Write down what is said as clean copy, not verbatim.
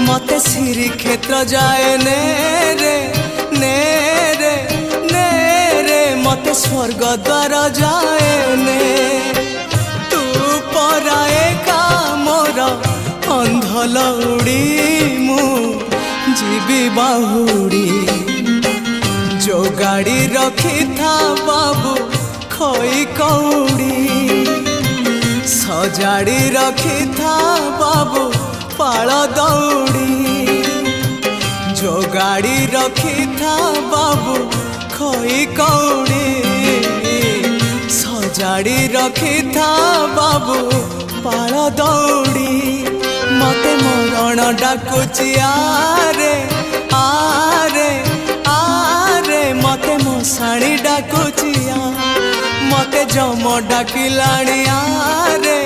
मते श्री क्षेत्र जाए ने रे ने रे ने रे मते स्वर्ग द्वार जाए ने तू पराए का मोर अंधलौड़ी मु जीवी बाहुड़ी जो गाड़ी रखी था बाबू खई कौड़ी सजाड़ी रखी था बाबू पाल दौड़ी जो गाड़ी रखी था बाबू खई कौड़ी सजाड़ी रखी था बाबू पाल दौड़ी मते मरण डाकुची आरे आरे आरे मते मशाणी डाकुची मते जम डाकिलाणी आरे